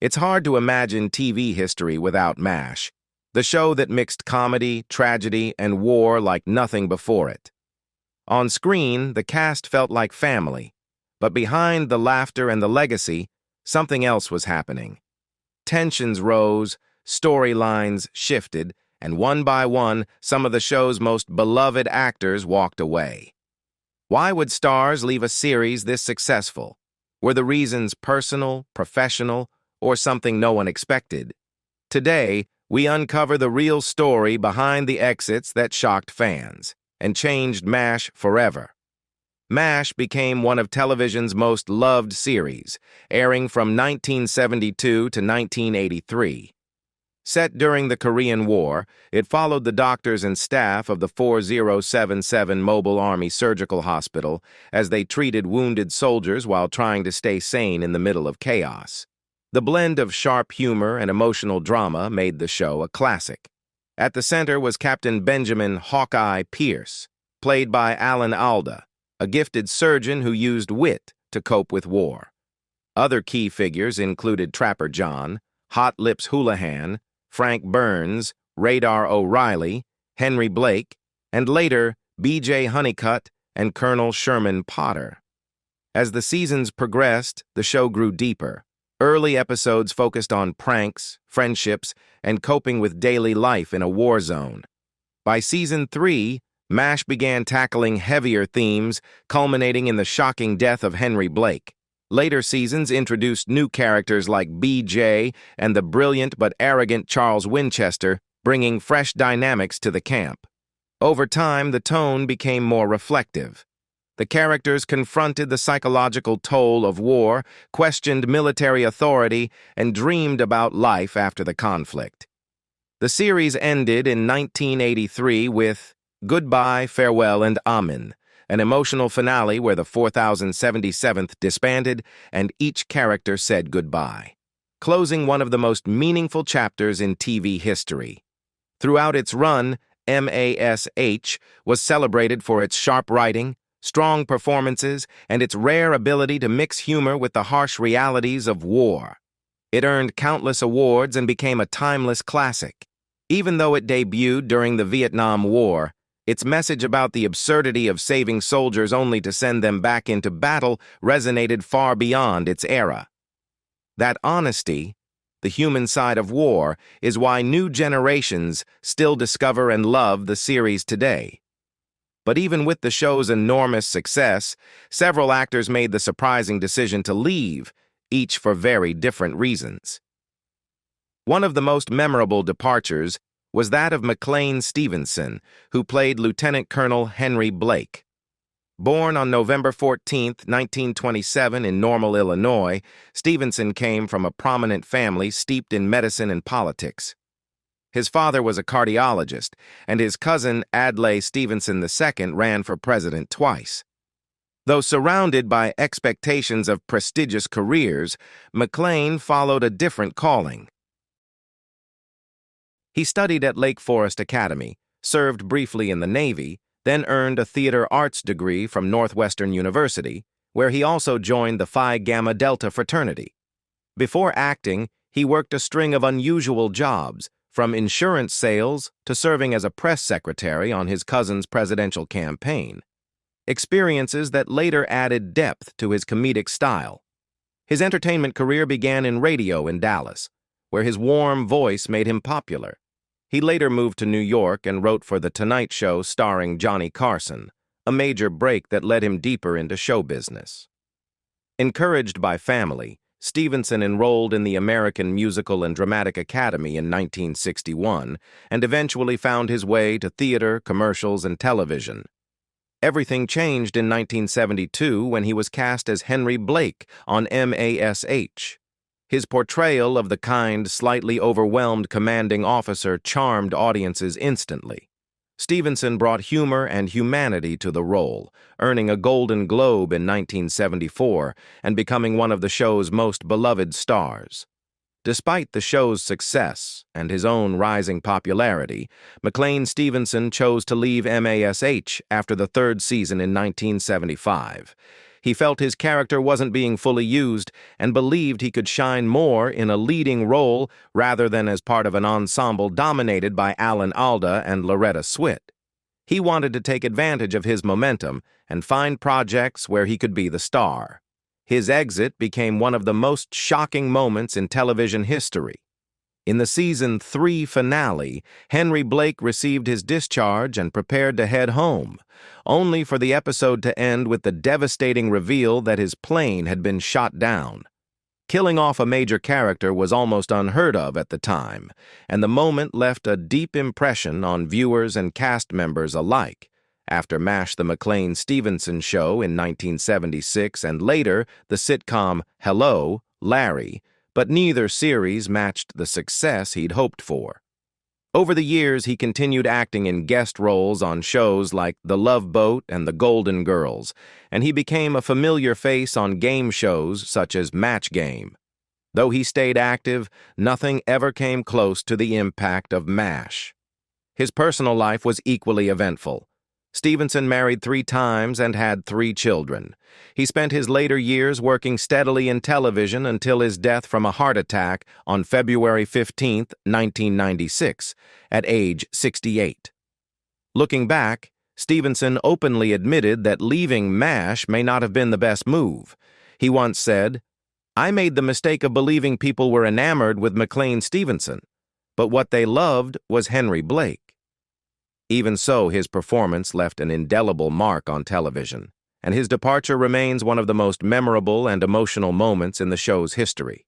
It's hard to imagine TV history without MASH, the show that mixed comedy, tragedy, and war like nothing before it. On screen, the cast felt like family, but behind the laughter and the legacy, something else was happening. Tensions rose, storylines shifted, and one by one, some of the show's most beloved actors walked away. Why would stars leave a series this successful? Were the reasons personal, professional, or something no one expected? Today, we uncover the real story behind the exits that shocked fans and changed MASH forever. MASH became one of television's most loved series, airing from 1972 to 1983. Set during the Korean War, it followed the doctors and staff of the 4077 Mobile Army Surgical Hospital as they treated wounded soldiers while trying to stay sane in the middle of chaos. The blend of sharp humor and emotional drama made the show a classic. At the center was Captain Benjamin "Hawkeye" Pierce, played by Alan Alda, a gifted surgeon who used wit to cope with war. Other key figures included Trapper John, Hot Lips Houlihan, Frank Burns, Radar O'Reilly, Henry Blake, and later B.J. Honeycutt and Colonel Sherman Potter. As the seasons progressed, the show grew deeper. Early episodes focused on pranks, friendships, and coping with daily life in a war zone. By season 3, MASH began tackling heavier themes, culminating in the shocking death of Henry Blake. Later seasons introduced new characters like B.J. and the brilliant but arrogant Charles Winchester, bringing fresh dynamics to the camp. Over time, the tone became more reflective. The characters confronted the psychological toll of war, questioned military authority, and dreamed about life after the conflict. The series ended in 1983 with Goodbye, Farewell, and Amen, an emotional finale where the 4077th disbanded and each character said goodbye, closing one of the most meaningful chapters in TV history. Throughout its run, MASH was celebrated for its sharp writing, strong performances, and its rare ability to mix humor with the harsh realities of war. It earned countless awards and became a timeless classic. Even though it debuted during the Vietnam War, its message about the absurdity of saving soldiers only to send them back into battle resonated far beyond its era. That honesty, the human side of war, is why new generations still discover and love the series today. But even with the show's enormous success, several actors made the surprising decision to leave, each for very different reasons. One of the most memorable departures was that of McLean Stevenson, who played Lieutenant Colonel Henry Blake. Born on November 14, 1927 in Normal, Illinois, Stevenson came from a prominent family steeped in medicine and politics. His father was a cardiologist, and his cousin Adlai Stevenson II ran for president twice. Though surrounded by expectations of prestigious careers, McLean followed a different calling. He studied at Lake Forest Academy, served briefly in the Navy, then earned a theater arts degree from Northwestern University, where he also joined the Phi Gamma Delta fraternity. Before acting, he worked a string of unusual jobs, from insurance sales to serving as a press secretary on his cousin's presidential campaign. Experiences that later added depth to his comedic style. His entertainment career began in radio in Dallas, where his warm voice made him popular. He later moved to New York and wrote for The Tonight Show starring Johnny Carson, a major break that led him deeper into show business. Encouraged by family, Stevenson enrolled in the American Musical and Dramatic Academy in 1961 and eventually found his way to theater, commercials, and television. Everything changed in 1972 when he was cast as Henry Blake on MASH. His portrayal of the kind, slightly overwhelmed commanding officer charmed audiences instantly. Stevenson brought humor and humanity to the role, earning a Golden Globe in 1974 and becoming one of the show's most beloved stars. Despite the show's success and his own rising popularity, McLean Stevenson chose to leave MASH after the third season in 1975. He felt his character wasn't being fully used and believed he could shine more in a leading role rather than as part of an ensemble dominated by Alan Alda and Loretta Swit. He wanted to take advantage of his momentum and find projects where he could be the star. His exit became one of the most shocking moments in television history. In the season 3 finale, Henry Blake received his discharge and prepared to head home, only for the episode to end with the devastating reveal that his plane had been shot down. Killing off a major character was almost unheard of at the time, and the moment left a deep impression on viewers and cast members alike. After MASH the McLean-Stevenson Show in 1976 and later the sitcom Hello, Larry, but neither series matched the success he'd hoped for. Over the years, he continued acting in guest roles on shows like The Love Boat and The Golden Girls, and he became a familiar face on game shows such as Match Game. Though he stayed active, nothing ever came close to the impact of MASH. His personal life was equally eventful. Stevenson married 3 times and had 3 children. He spent his later years working steadily in television until his death from a heart attack on February 15, 1996, at age 68. Looking back, Stevenson openly admitted that leaving MASH may not have been the best move. He once said, "I made the mistake of believing people were enamored with McLean-Stevenson, but what they loved was Henry Blake." Even so, his performance left an indelible mark on television, and his departure remains one of the most memorable and emotional moments in the show's history.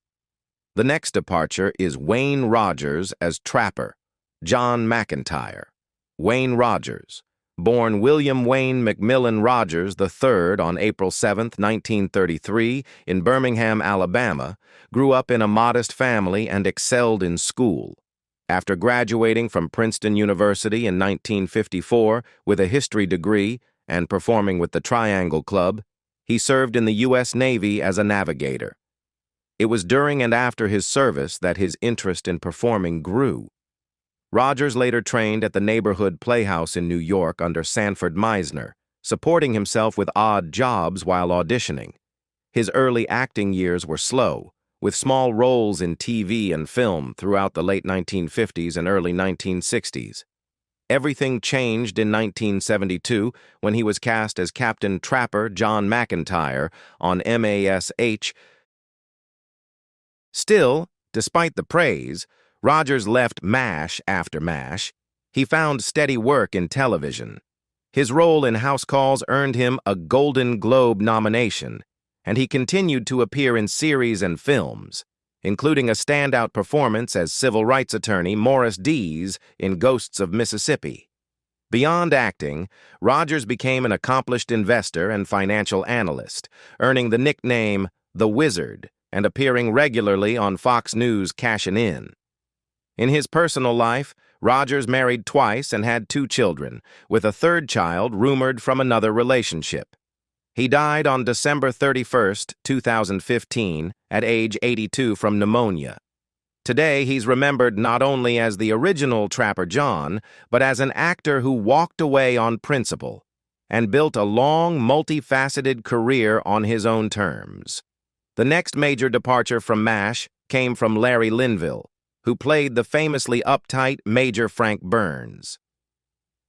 The next departure is Wayne Rogers as Trapper, John McIntyre. Wayne Rogers, born William Wayne McMillan Rogers III on April 7, 1933, in Birmingham, Alabama, grew up in a modest family and excelled in school. After graduating from Princeton University in 1954 with a history degree and performing with the Triangle Club, he served in the U.S. Navy as a navigator. It was during and after his service that his interest in performing grew. Rogers later trained at the Neighborhood Playhouse in New York under Sanford Meisner, supporting himself with odd jobs while auditioning. His early acting years were slow, with small roles in TV and film throughout the late 1950s and early 1960s. Everything changed in 1972 when he was cast as Captain Trapper John McIntyre on MASH. Still, despite the praise, Rogers left MASH after MASH. He found steady work in television. His role in House Calls earned him a Golden Globe nomination, and he continued to appear in series and films, including a standout performance as civil rights attorney Morris Dees in Ghosts of Mississippi. Beyond acting, Rogers became an accomplished investor and financial analyst, earning the nickname The Wizard and appearing regularly on Fox News' Cashin' In. In his personal life, Rogers married twice and had 2 children, with a 3rd child rumored from another relationship. He died on December 31, 2015, at age 82 from pneumonia. Today, he's remembered not only as the original Trapper John, but as an actor who walked away on principle and built a long, multifaceted career on his own terms. The next major departure from MASH came from Larry Linville, who played the famously uptight Major Frank Burns.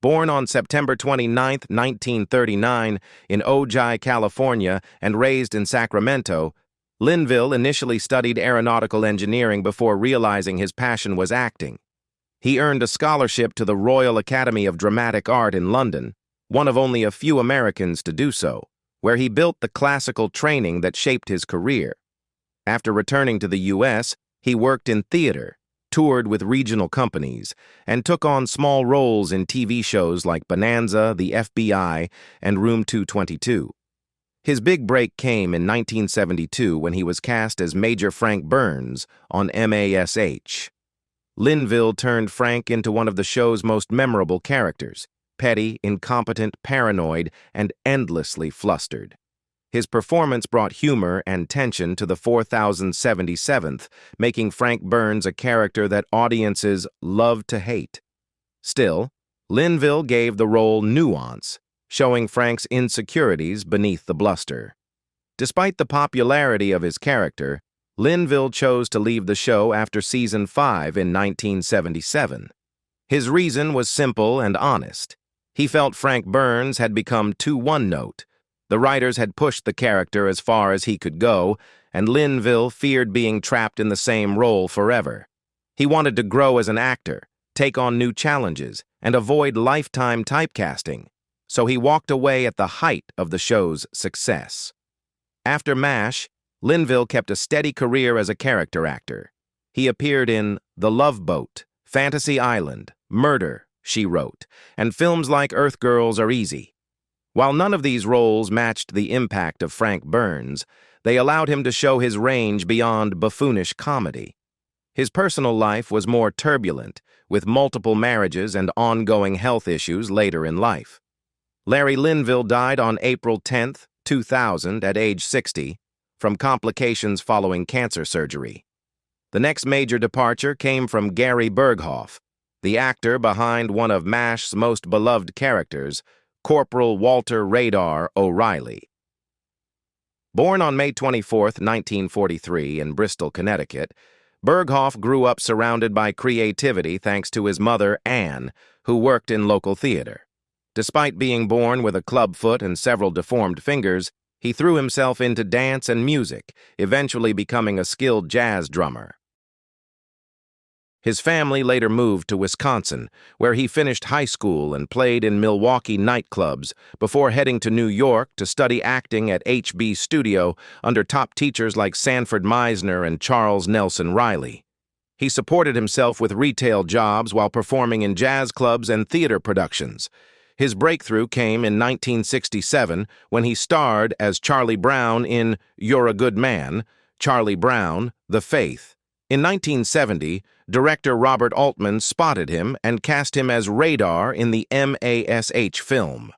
Born on September 29, 1939, in Ojai, California, and raised in Sacramento, Linville initially studied aeronautical engineering before realizing his passion was acting. He earned a scholarship to the Royal Academy of Dramatic Art in London, one of only a few Americans to do so, where he built the classical training that shaped his career. After returning to the U.S., he worked in theater, toured with regional companies, and took on small roles in TV shows like Bonanza, The FBI, and Room 222. His big break came in 1972 when he was cast as Major Frank Burns on MASH. Linville turned Frank into one of the show's most memorable characters, petty, incompetent, paranoid, and endlessly flustered. His performance brought humor and tension to the 4077th, making Frank Burns a character that audiences loved to hate. Still, Linville gave the role nuance, showing Frank's insecurities beneath the bluster. Despite the popularity of his character, Linville chose to leave the show after season 5 in 1977. His reason was simple and honest. He felt Frank Burns had become too one-note. The writers had pushed the character as far as he could go, and Linville feared being trapped in the same role forever. He wanted to grow as an actor, take on new challenges, and avoid lifetime typecasting, so he walked away at the height of the show's success. After MASH, Linville kept a steady career as a character actor. He appeared in The Love Boat, Fantasy Island, Murder, She Wrote, and films like Earth Girls Are Easy. While none of these roles matched the impact of Frank Burns, they allowed him to show his range beyond buffoonish comedy. His personal life was more turbulent, with multiple marriages and ongoing health issues later in life. Larry Linville died on April 10, 2000, at age 60, from complications following cancer surgery. The next major departure came from Gary Berghoff, the actor behind one of MASH's most beloved characters, Corporal Walter Radar O'Reilly. Born on May 24, 1943, in Bristol, Connecticut, Berghoff grew up surrounded by creativity thanks to his mother, Anne, who worked in local theater. Despite being born with a club foot and several deformed fingers, he threw himself into dance and music, eventually becoming a skilled jazz drummer. His family later moved to Wisconsin, where he finished high school and played in Milwaukee nightclubs before heading to New York to study acting at HB Studio under top teachers like Sanford Meisner and Charles Nelson Riley. He supported himself with retail jobs while performing in jazz clubs and theater productions. His breakthrough came in 1967 when he starred as Charlie Brown in You're a Good Man, Charlie Brown, The Faith. In 1970, director Robert Altman spotted him and cast him as Radar in the MASH film.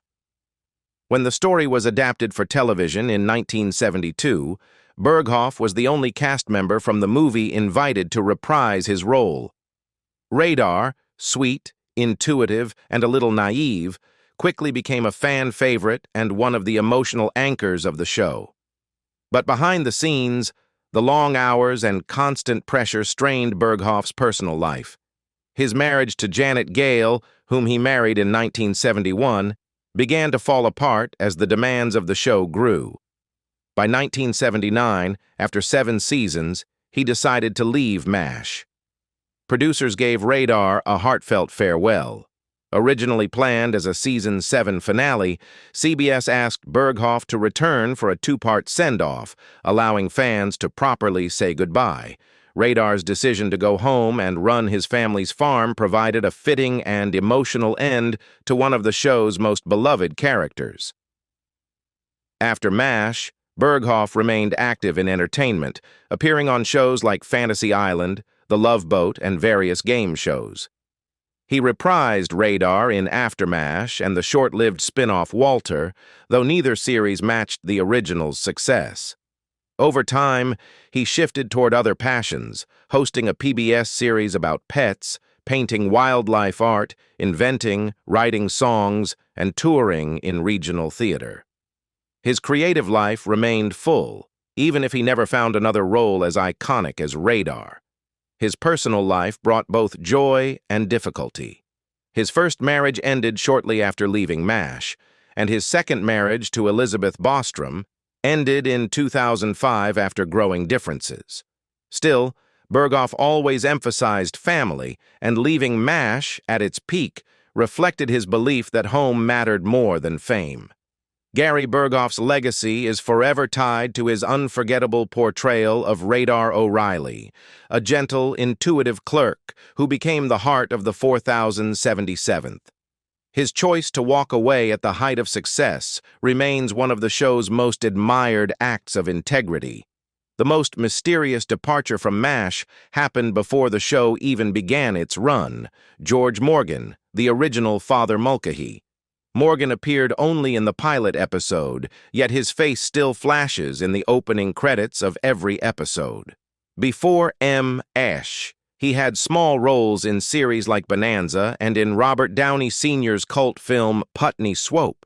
When the story was adapted for television in 1972, Berghoff was the only cast member from the movie invited to reprise his role. Radar, sweet, intuitive, and a little naive, quickly became a fan favorite and one of the emotional anchors of the show. But behind the scenes, the long hours and constant pressure strained Berghoff's personal life. His marriage to Janet Gale, whom he married in 1971, began to fall apart as the demands of the show grew. By 1979, after 7 seasons, he decided to leave MASH. Producers gave Radar a heartfelt farewell. Originally planned as a season 7 finale, CBS asked Berghoff to return for a 2-part send-off, allowing fans to properly say goodbye. Radar's decision to go home and run his family's farm provided a fitting and emotional end to one of the show's most beloved characters. After MASH, Berghoff remained active in entertainment, appearing on shows like Fantasy Island, The Love Boat, and various game shows. He reprised Radar in After MASH and the short-lived spin-off Walter, though neither series matched the original's success. Over time, he shifted toward other passions, hosting a PBS series about pets, painting wildlife art, inventing, writing songs, and touring in regional theater. His creative life remained full, even if he never found another role as iconic as Radar. His personal life brought both joy and difficulty. His first marriage ended shortly after leaving MASH, and his second marriage to Elizabeth Bostrom ended in 2005 after growing differences. Still, Berghoff always emphasized family, and leaving MASH at its peak reflected his belief that home mattered more than fame. Gary Berghoff's legacy is forever tied to his unforgettable portrayal of Radar O'Reilly, a gentle, intuitive clerk who became the heart of the 4077th. His choice to walk away at the height of success remains one of the show's most admired acts of integrity. The most mysterious departure from MASH happened before the show even began its run: George Morgan, the original Father Mulcahy. Morgan appeared only in the pilot episode, yet his face still flashes in the opening credits of every episode. Before MASH, he had small roles in series like Bonanza and in Robert Downey Sr.'s cult film Putney Swope.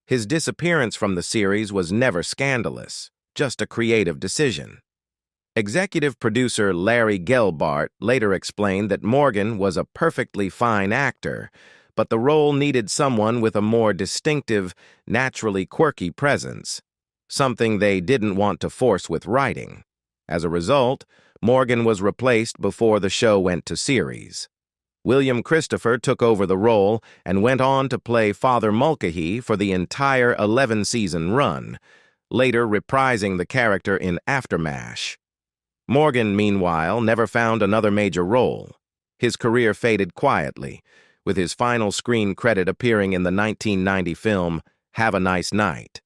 His disappearance from the series was never scandalous, just a creative decision. Executive producer Larry Gelbart later explained that Morgan was a perfectly fine actor, but the role needed someone with a more distinctive, naturally quirky presence, something they didn't want to force with writing. As a result, Morgan was replaced before the show went to series. William Christopher took over the role and went on to play Father Mulcahy for the entire 11-season run, later reprising the character in Aftermash. Morgan, meanwhile, never found another major role. His career faded quietly, with his final screen credit appearing in the 1990 film Have a Nice Night.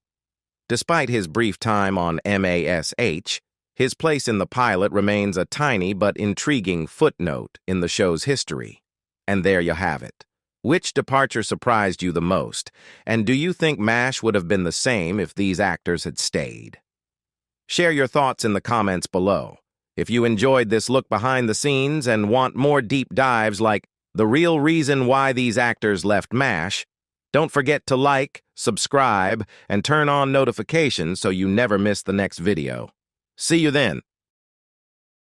Despite his brief time on MASH, his place in the pilot remains a tiny but intriguing footnote in the show's history. And there you have it. Which departure surprised you the most? And do you think MASH would have been the same if these actors had stayed? Share your thoughts in the comments below. If you enjoyed this look behind the scenes and want more deep dives like the real reason why these actors left MASH, don't forget to like, subscribe, and turn on notifications so you never miss the next video. See you then.